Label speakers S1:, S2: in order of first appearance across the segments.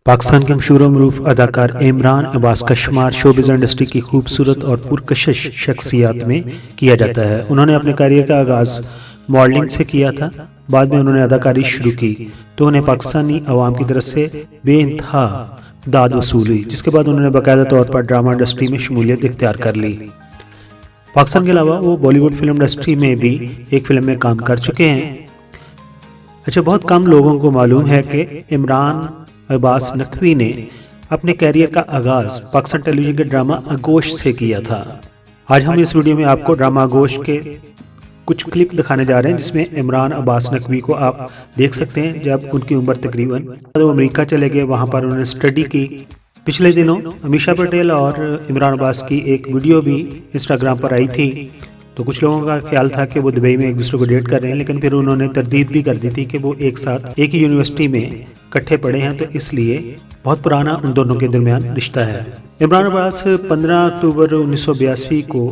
S1: पाकिस्तान के मशहूर और मरूफ अदाकार इमरान अब्बास का शुमार शोबिज़ इंडस्ट्री की खूबसूरत और पुरकशिश शख्सियात में किया जाता है। उन्होंने अपने करियर का आगाज़ मॉडलिंग से किया था, बाद में उन्होंने अदाकारी शुरू की तो उन्हें पाकिस्तानी अवाम की तरफ से बेइंतहा दाद वसूली, जिसके बाद उन्होंने बाकायदा तौर पर ड्रामा इंडस्ट्री में शमूलियत इख्तियार कर ली। पाकिस्तान के अलावा वो बॉलीवुड फिल्म इंडस्ट्री में भी एक फिल्म में काम कर चुके हैं। अच्छा, बहुत कम लोगों को मालूम है कि इमरान अब्बास नकवी ने अपने कैरियर का आगाज पाकिस्तान टेलीविजन के ड्रामा आगोश से किया था। आज हम इस वीडियो में आपको ड्रामा आगोश के कुछ क्लिप दिखाने जा रहे हैं, जिसमें इमरान अब्बास नकवी को आप देख सकते हैं जब उनकी उम्र तकरीबन वो अमेरिका चले गए, वहां पर उन्होंने स्टडी की। पिछले दिनों अमीषा पटेल और इमरान अब्बास की एक वीडियो भी इंस्टाग्राम पर आई थी, तो कुछ लोगों का ख्याल था कि वो दुबई में एक दूसरे को डेट कर रहे हैं, लेकिन फिर उन्होंने तरदीद भी कर दी थी कि वो एक साथ एक ही यूनिवर्सिटी में इकट्ठे पढ़े हैं, तो इसलिए बहुत पुराना उन दोनों के दरमियान रिश्ता है। इमरान अब्बास 15 अक्टूबर 1982 को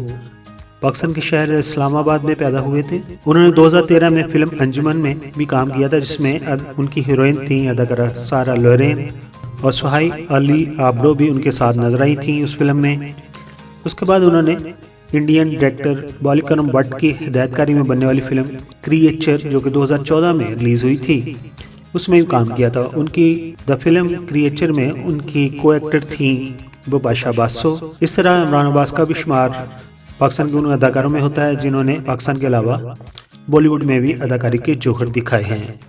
S1: पाकिस्तान के शहर इस्लामाबाद में पैदा हुए थे। उन्होंने 2013 में फिल्म अंजुमन में भी काम किया था, जिसमें उनकी हीरोइन थी अदाकारा सारा लोरेन और सुहाई अली आबडो भी उनके साथ नजर आई थी उस फिल्म में। उसके बाद उन्होंने इंडियन डायरेक्टर बालिकरम भट्ट की हिदायतकारी में बनने वाली फिल्म क्रिएचर, जो कि 2014 में रिलीज हुई थी, उसमें भी काम किया था। उनकी द फिल्म क्रिएचर में उनकी को एक्टर थी बिपाशा बासु। इस तरह इमरान अब्बास का भी शुमार पाकिस्तान के उन अदाकारों में होता है जिन्होंने पाकिस्तान के अलावा बॉलीवुड में भी अदाकारी के जौहर दिखाए हैं।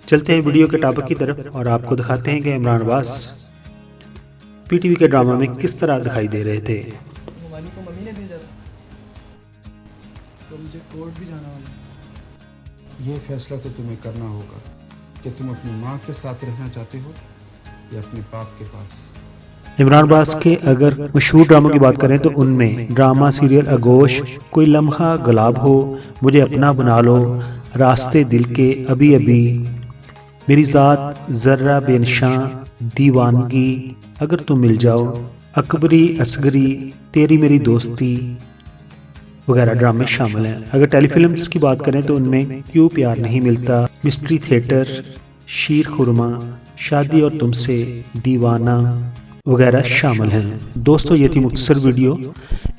S1: चलते हैं वीडियो के टॉपिक की तरफ और आपको दिखाते हैं कि इमरान अब्बास पीटीवी के ड्रामा में किस तरह दिखाई दे रहे थे।
S2: को मम्मी ने भेजा था, तो मुझे कोर्ट भी जाना होगा।
S3: ये फैसला तो तुम्हें करना होगा कि तुम अपनी माँ के साथ रहना चाहते हो या अपने बाप के पास।
S1: इमरान अब्बास के अगर मशहूर ड्रामों की बात करें तो उनमें ड्रामा सीरियल आगोश, कोई लम्हा गुलाब हो, मुझे अपना बना लो, रास्ते दिल के, अभी अभी, मेरी ज़ात, जर्रा बेनिशां, दीवानगी, अगर तुम मिल जाओ, अकबरी असगरी, तेरी मेरी दोस्ती वगैरह ड्रामे शामिल हैं। अगर टेलीफिल्म्स की बात करें तो उनमें क्यों प्यार नहीं मिलता, मिस्ट्री थिएटर, शीर खुरमा, शादी और तुमसे, दीवाना वगैरह शामिल हैं। दोस्तों, ये थी मुख्तसर वीडियो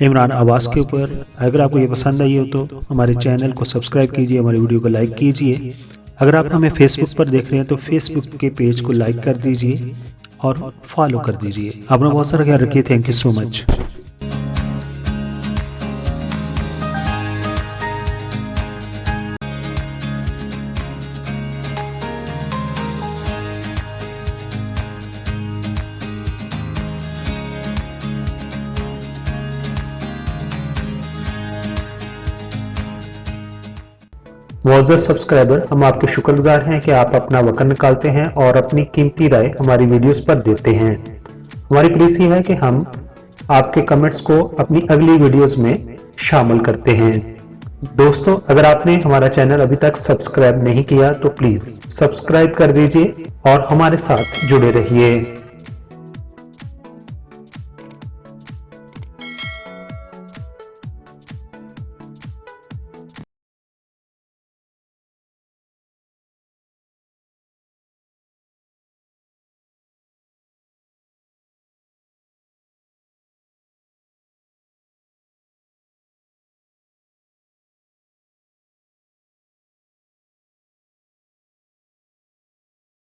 S1: इमरान अब्बास के ऊपर। अगर आपको ये पसंद आई हो तो हमारे चैनल को सब्सक्राइब कीजिए, हमारी वीडियो को लाइक कीजिए। अगर आप हमें फेसबुक पर देख रहे हैं तो फेसबुक के पेज को लाइक कर दीजिए और फॉलो कर दीजिए। अपना बहुत सारा ख्याल रखिए। Thank you so much. मुअज़्ज़ज़ सब्सक्राइबर, हम आपके शुक्रगुजार हैं कि आप अपना वक्त निकालते हैं और अपनी कीमती राय हमारी वीडियोस पर देते हैं। हमारी प्लीज ये है कि हम आपके कमेंट्स को अपनी अगली वीडियोस में शामिल करते हैं। दोस्तों, अगर आपने हमारा चैनल अभी तक सब्सक्राइब नहीं किया तो प्लीज सब्सक्राइब कर दीजिए और हमारे साथ जुड़े रहिए।